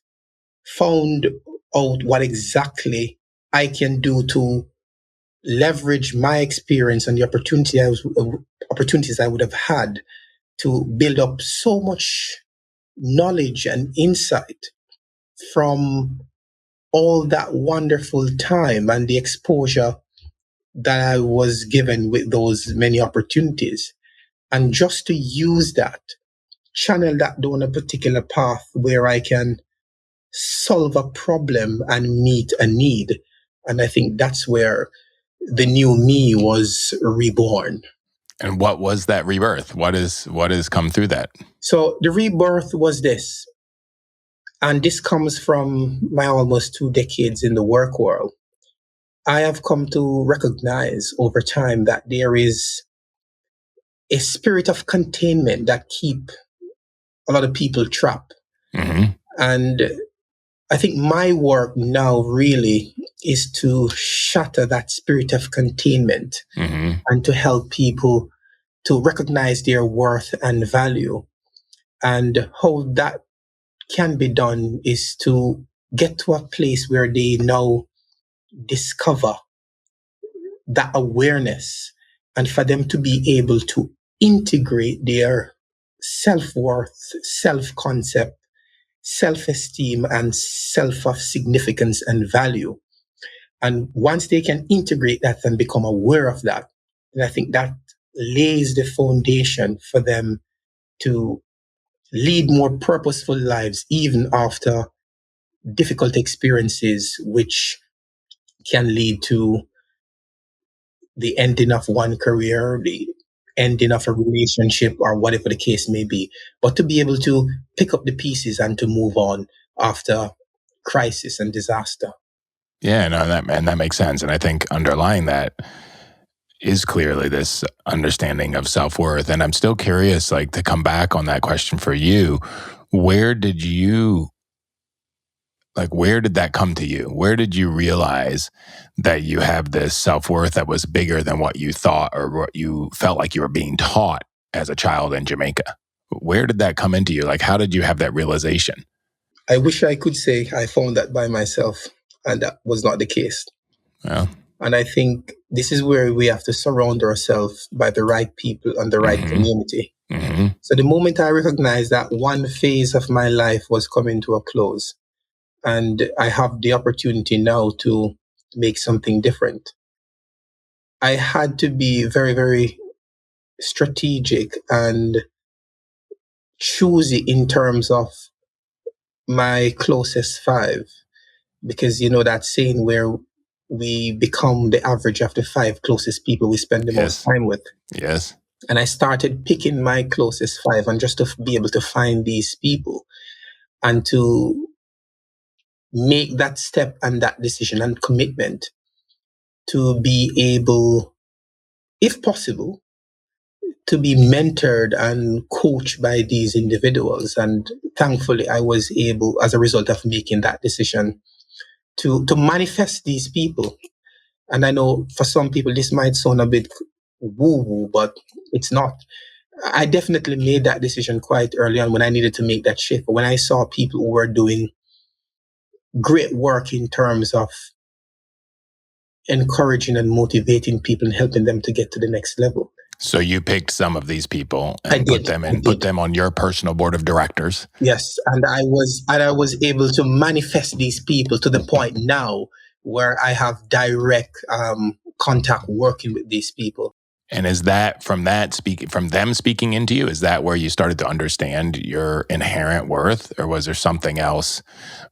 found out what exactly I can do to leverage my experience and the opportunities I would have had to build up so much knowledge and insight from all that wonderful time and the exposure that I was given with those many opportunities. And just to use that, channel that down a particular path where I can solve a problem and meet a need. And I think that's where the new me was reborn. And what was that rebirth? What has come through that? So the rebirth was this, and this comes from my almost 2 decades in the work world. I have come to recognize over time that there is a spirit of containment that keep a lot of people trapped. Mm-hmm. And I think my work now really is to shatter that spirit of containment Mm-hmm. and to help people to recognize their worth and value. And how that can be done is to get to a place where they now discover that awareness and for them to be able to integrate their self-worth, self-concept, self-esteem, and self of significance and value. And once they can integrate that and become aware of that, then I think that lays the foundation for them to lead more purposeful lives, even after difficult experiences, which can lead to the ending of one career, the ending of a relationship, or whatever the case may be. But to be able to pick up the pieces and to move on after crisis and disaster. Yeah, no, that makes sense. And I think underlying that is clearly this understanding of self-worth. And I'm still curious, like, to come back on that question for you, where did that come to you? Where did you realize that you have this self-worth that was bigger than what you thought or what you felt like you were being taught as a child in Jamaica? Where did that come into you? Like, how did you have that realization? I wish I could say I found that by myself, and that was not the case. Well, And I think this is where we have to surround ourselves by the right people and the right community. mm-hmm. So the moment I recognized that one phase of my life was coming to a close, and I have the opportunity now to make something different, I had to be very, very strategic and choosy in terms of my closest 5. Because you know that saying where we become the average of the 5 closest people we spend the most time with. Yes. And I started picking my closest 5, and just to be able to find these people and to make that step and that decision and commitment to be able, if possible, to be mentored and coached by these individuals. And thankfully, I was able, as a result of making that decision, to manifest these people. And I know for some people, this might sound a bit woo-woo, but it's not. I definitely made that decision quite early on when I needed to make that shift. When I saw people who were doing great work in terms of encouraging and motivating people and helping them to get to the next level. So you picked some of these people and I put did. them on your personal board of directors. Yes, and I was able to manifest these people to the point now where I have direct contact working with these people. And is that from them speaking into you? Is that where you started to understand your inherent worth, or was there something else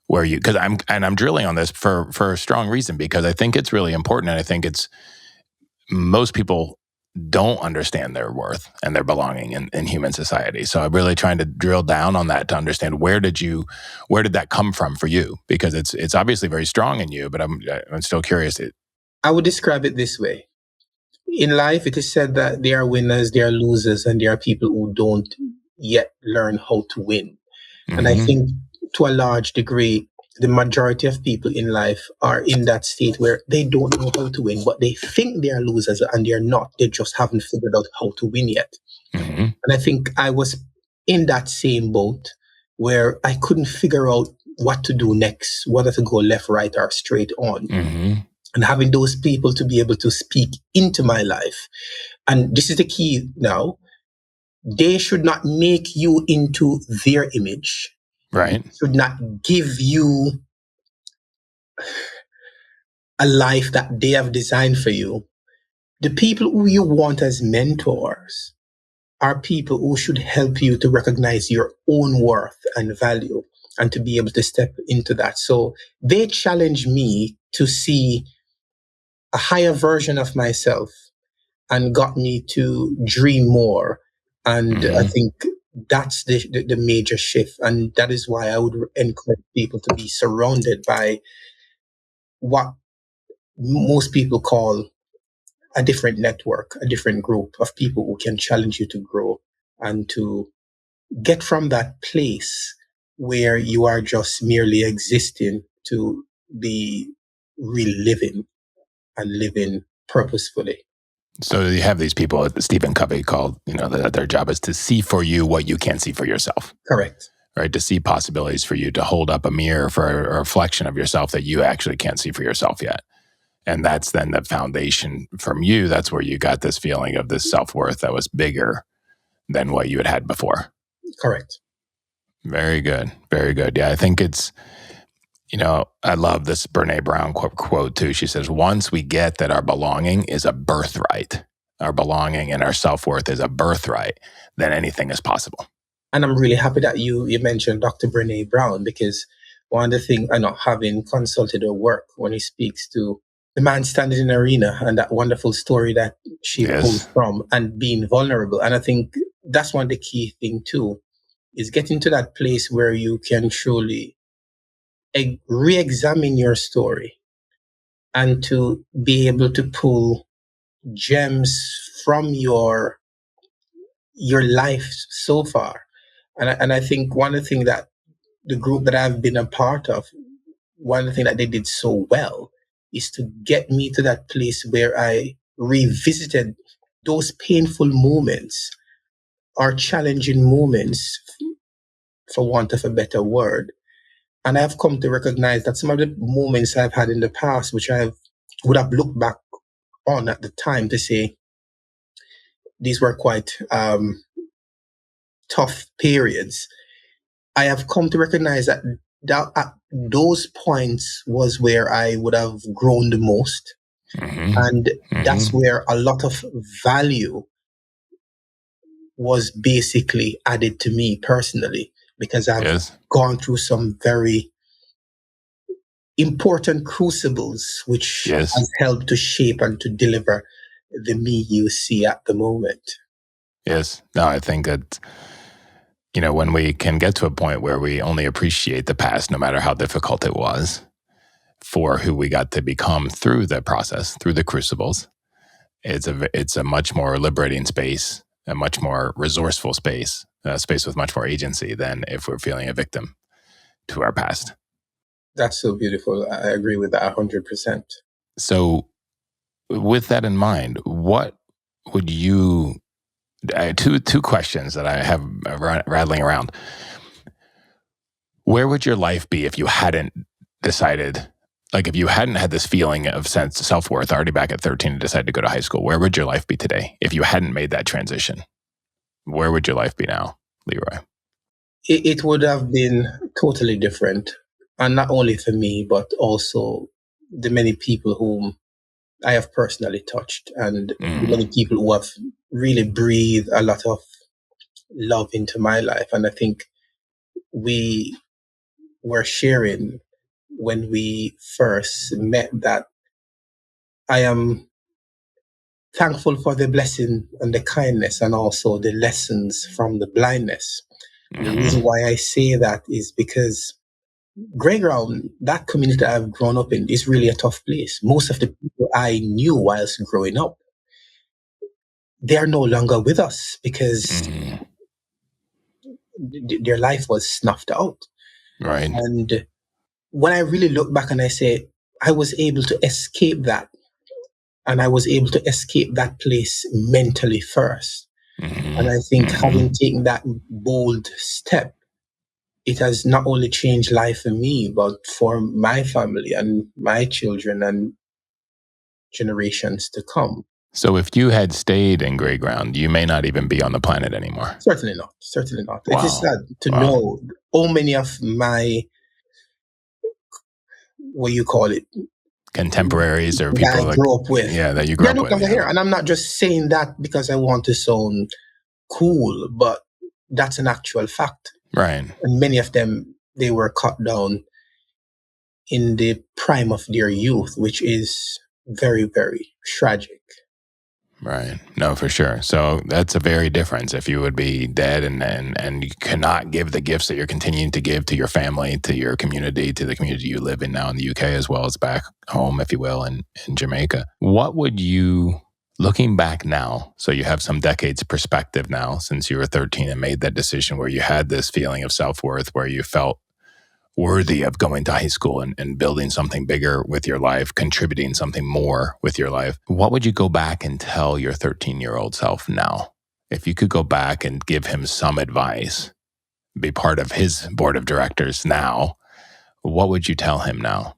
where you? Because I'm drilling on this for a strong reason, because I think it's really important, and I think it's most people don't understand their worth and their belonging in human society. So I'm really trying to drill down on that to understand where did that come from for you? Because it's obviously very strong in you, but I'm still curious. I would describe it this way. In life, it is said that there are winners, there are losers, and there are people who don't yet learn how to win. And I Mm-hmm. think to a large degree, the majority of people in life are in that state where they don't know how to win, but they think they are losers and they're not. They just haven't figured out how to win yet. Mm-hmm. And I think I was in that same boat where I couldn't figure out what to do next, whether to go left, right, or straight on. Mm-hmm. And having those people to be able to speak into my life. And this is the key now. They should not make you into their image, Right. should not give you a life that they have designed for you. The people who you want as mentors are people who should help you to recognize your own worth and value and to be able to step into that. So they challenge me to see a higher version of myself and got me to dream more. And I Mm-hmm. think that's the major shift. And that is why I would encourage people to be surrounded by what most people call a different network, a different group of people who can challenge you to grow and to get from that place where you are just merely existing to be reliving and living purposefully. So you have these people at Stephen Covey called, that their job is to see for you what you can't see for yourself, Correct. right? To see possibilities for you, to hold up a mirror for a reflection of yourself that you actually can't see for yourself yet. And that's then the foundation from you. That's where you got this feeling of this self-worth that was bigger than what you had had before. Correct. Very good. Very good. Yeah, I think it's, I love this Brene Brown quote too. She says, once we get that our belonging is a birthright, our belonging and our self-worth is a birthright, then anything is possible. And I'm really happy that you mentioned Dr. Brene Brown, because one of the things I know, having consulted her work when he speaks to the man standing in the arena and that wonderful story that she pulls Yes. from and being vulnerable. And I think that's one of the key thing too, is getting to that place where you can truly re-examine your story and to be able to pull gems from your life so far. And I think one of the things that the group that I've been a part of, one of the things that they did so well is to get me to that place where I revisited those painful moments or challenging moments, for want of a better word. And I've come to recognize that some of the moments I've had in the past, which I would have looked back on at the time to say these were quite tough periods, I have come to recognize that at those points was where I would have grown the most. Mm-hmm. And that's Mm-hmm. where a lot of value was basically added to me personally, because I've Yes. gone through some very important crucibles, which Yes. has helped to shape and to deliver the me you see at the moment. Yes. No, I think that, when we can get to a point where we only appreciate the past, no matter how difficult it was, for who we got to become through the process, through the crucibles, it's a much more liberating space, a much more resourceful space, a space with much more agency than if we're feeling a victim to our past. That's so beautiful. I agree with that 100%. So, with that in mind, what would you? Two questions that I have rattling around. Where would your life be if you hadn't decided? Like, if you hadn't had this feeling of sense of self-worth already back at 13 and decided to go to high school, where would your life be today? If you hadn't made that transition, where would your life be now, Leroy? It would have been totally different. And not only for me, but also the many people whom I have personally touched and the Mm. many people who have really breathed a lot of love into my life. And I think we were sharing when we first met that I am thankful for the blessing and the kindness and also the lessons from the blindness. And the reason Mm-hmm. why I say that is because Greyground, that community that I've grown up in, is really a tough place. Most of the people I knew whilst growing up, they are no longer with us because their life was snuffed out. Right. And when I really look back and I say, I was able to escape that, and I was able to escape that place mentally first. And I think having taken that bold step, it has not only changed life for me, but for my family and my children and generations to come. So if you had stayed in Grey Ground, you may not even be on the planet anymore. Certainly not. Certainly not. It is Wow. sad to know how many of my, what you call it, contemporaries or that people I grew up with. Yeah, that you grew They're up no with. longer here. And I'm not just saying that because I want to sound cool, but that's an actual fact. Right. And many of them, they were cut down in the prime of their youth, which is very, very tragic. Right. No, for sure. So that's a very difference if you would be dead and you cannot give the gifts that you're continuing to give to your family, to your community, to the community you live in now in the UK, as well as back home, if you will, in Jamaica. What would you, looking back now, so you have some decades perspective now since you were 13 and made that decision where you had this feeling of self-worth, where you felt worthy of going to high school and building something bigger with your life, contributing something more with your life, what would you go back and tell your 13-year-old self now? If you could go back and give him some advice, be part of his board of directors now, what would you tell him now?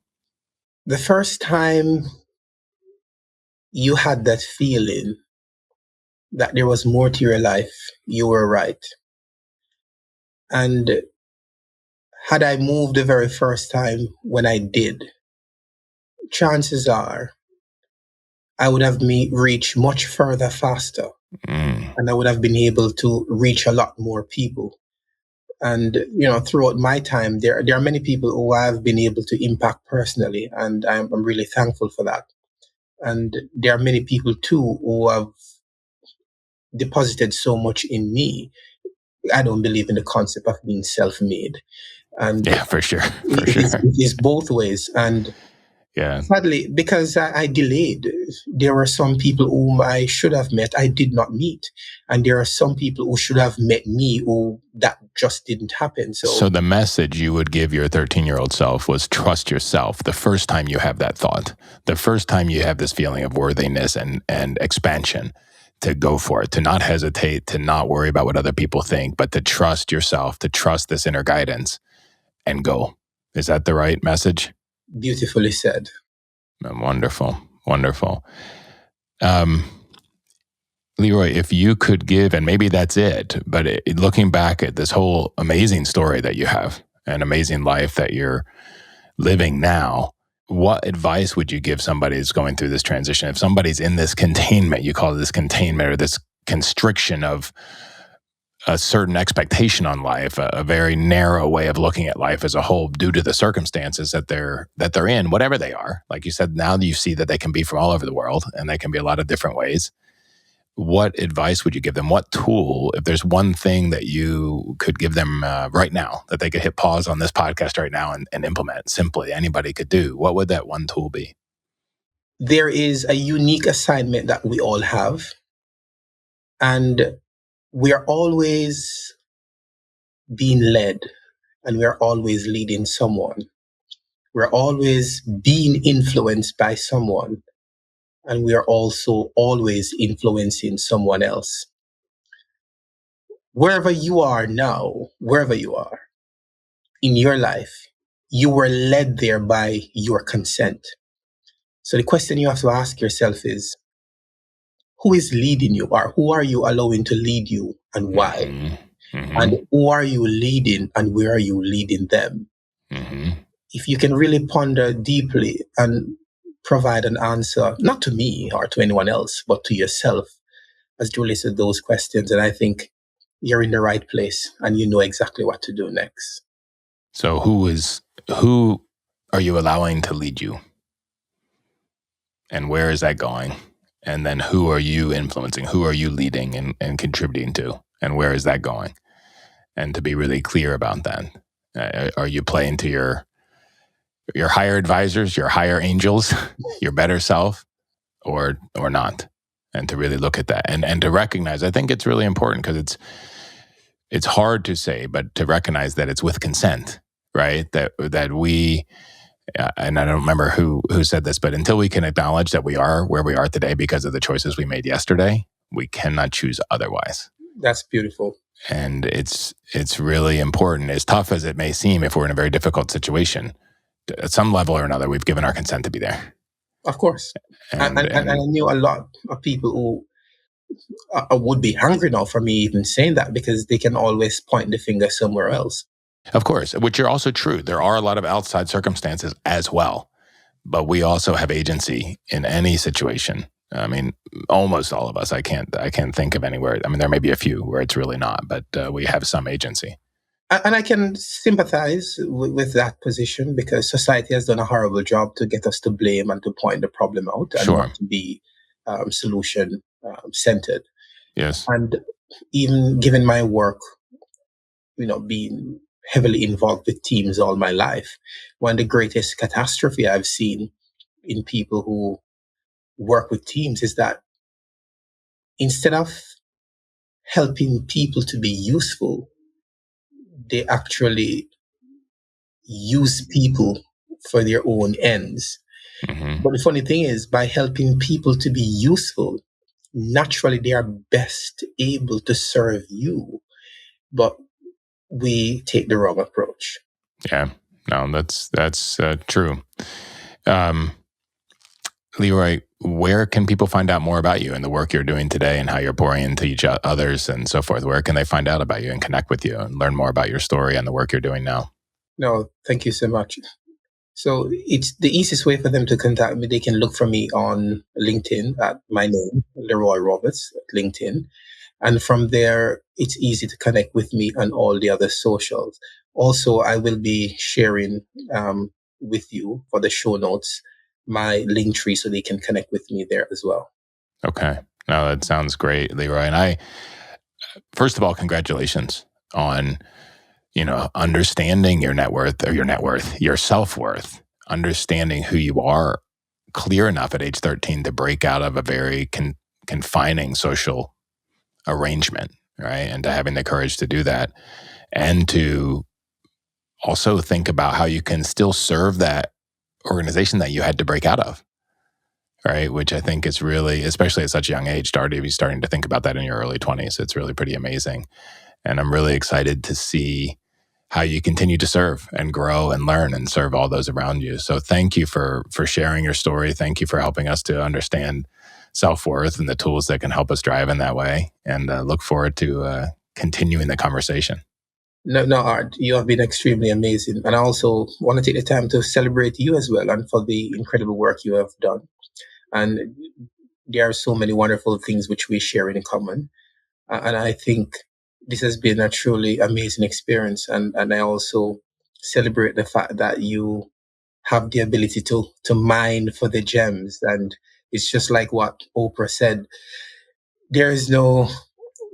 The first time you had that feeling that there was more to your life, you were right. And had I moved the very first time when I did, chances are I would have reached much further faster, and I would have been able to reach a lot more people. And throughout my time, there are many people who I've been able to impact personally, and I'm really thankful for that. And there are many people too who have deposited so much in me. I don't believe in the concept of being self-made, and Yeah, for sure. it is both ways. And yeah, sadly, because I delayed, there were some people whom I should have met, I did not meet. And there are some people who should have met me who that just didn't happen. So the message you would give your 13-year-old self was trust yourself the first time you have that thought, the first time you have this feeling of worthiness and expansion, to go for it, to not hesitate, to not worry about what other people think, but to trust yourself, to trust this inner guidance and go. Is that the right message? Beautifully said. Wonderful. Wonderful. Leroy, if you could give, and maybe that's it, but looking back at this whole amazing story that you have, an amazing life that you're living now, what advice would you give somebody who's going through this transition? If somebody's in this containment, you call it this containment or this constriction of a certain expectation on life, a very narrow way of looking at life as a whole due to the circumstances that they're in, whatever they are. Like you said, now you see that they can be from all over the world and they can be a lot of different ways. What advice would you give them? What tool, if there's one thing that you could give them right now, that they could hit pause on this podcast right now and implement simply, anybody could do, what would that one tool be? There is a unique assignment that we all have. And we are always being led, and we are always leading someone. We're always being influenced by someone, and we are also always influencing someone else. Wherever you are now, wherever you are in your life, you were led there by your consent. So the question you have to ask yourself is, who is leading you, or who are you allowing to lead you, and why? Mm-hmm. And who are you leading, and where are you leading them? Mm-hmm. If you can really ponder deeply and provide an answer, not to me or to anyone else, but to yourself, as it relates to those questions, and I think you're in the right place and you know exactly what to do next. So who are you allowing to lead you? And where is that going? And then who are you influencing? Who are you leading and contributing to? And where is that going? And to be really clear about that. Are you playing to your higher advisors, your higher angels, your better self, or not? and to really look at that and to recognize. I think it's really important because it's hard to say, but to recognize that it's with consent, right? That we, and I don't remember who said this, but until we can acknowledge that we are where we are today because of the choices we made yesterday, we cannot choose otherwise. That's beautiful. And it's really important, as tough as it may seem, if we're in a very difficult situation, at some level or another, we've given our consent to be there. Of course. And I knew a lot of people who would be angry now for me even saying that, because they can always point the finger somewhere else. Of course, which are also true. There are a lot of outside circumstances as well, but we also have agency in any situation. I mean, almost all of us. I can't think of anywhere. I mean, there may be a few where it's really not, but we have some agency. And I can sympathize with that position, because society has done a horrible job to get us to blame and to point the problem out and Sure. not to be solution centered. Yes. And even given my work, being heavily involved with teams all my life, one of the greatest catastrophe I've seen in people who work with teams is that instead of helping people to be useful, they actually use people for their own ends. Mm-hmm. But the funny thing is, by helping people to be useful, naturally they are best able to serve you. But we take the wrong approach. Yeah, no, that's true. Leroy, where can people find out more about you and the work you're doing today and how you're pouring into each others and so forth? Where can they find out about you and connect with you and learn more about your story and the work you're doing now? No, thank you so much. So it's the easiest way for them to contact me. They can look for me on LinkedIn at my name, Leroy Roberts at LinkedIn. And from there, it's easy to connect with me on all the other socials. Also, I will be sharing with you for the show notes my link tree so they can connect with me there as well. Okay. No, that sounds great, Leroy. And first of all, congratulations on, understanding your your self-worth, understanding who you are clear enough at age 13 to break out of a very confining social arrangement, right? And to having the courage to do that, and to also think about how you can still serve that organization that you had to break out of, right? Which I think is really, especially at such a young age, starting to think about that in your early 20s. It's really pretty amazing. And I'm really excited to see how you continue to serve and grow and learn and serve all those around you. So thank you for sharing your story. Thank you for helping us to understand self-worth and the tools that can help us drive in that way. And look forward to continuing the conversation. No, Art, you have been extremely amazing. And I also want to take the time to celebrate you as well and for the incredible work you have done. And there are so many wonderful things which we share in common. And I think this has been a truly amazing experience. And I also celebrate the fact that you have the ability to mine for the gems. And it's just like what Oprah said.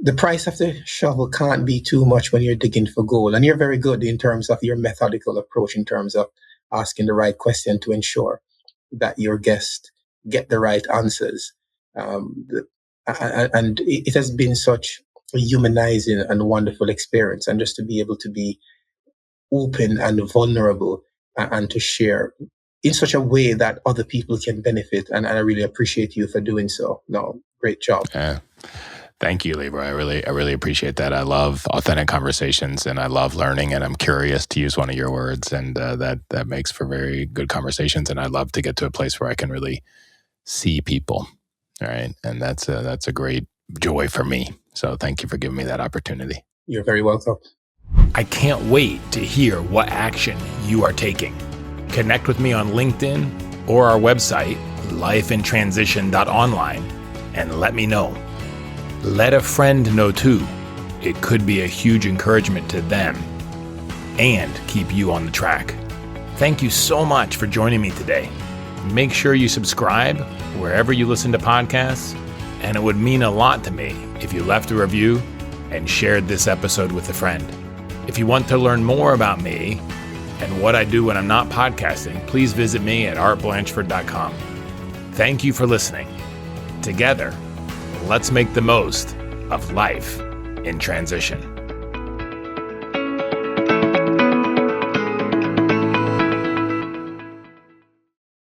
The price of the shovel can't be too much when you're digging for gold. And you're very good in terms of your methodical approach, in terms of asking the right question to ensure that your guests get the right answers. And it has been such a humanizing and wonderful experience. And just to be able to be open and vulnerable and to share in such a way that other people can benefit. And I really appreciate you for doing so. No, great job. Thank you, Leroy. I really appreciate that. I love authentic conversations and I love learning, and I'm curious, to use one of your words, and that makes for very good conversations. And I love to get to a place where I can really see people. All right. And that's a great joy for me. So thank you for giving me that opportunity. You're very welcome. I can't wait to hear what action you are taking. Connect with me on LinkedIn or our website, lifeintransition.online, and let me know. Let a friend know too. It could be a huge encouragement to them and keep you on the track. Thank you so much for joining me today. Make sure you subscribe wherever you listen to podcasts, and it would mean a lot to me if you left a review and shared this episode with a friend. If you want to learn more about me and what I do when I'm not podcasting, please visit me at artblanchford.com. Thank you for listening. Together, let's make the most of life in transition.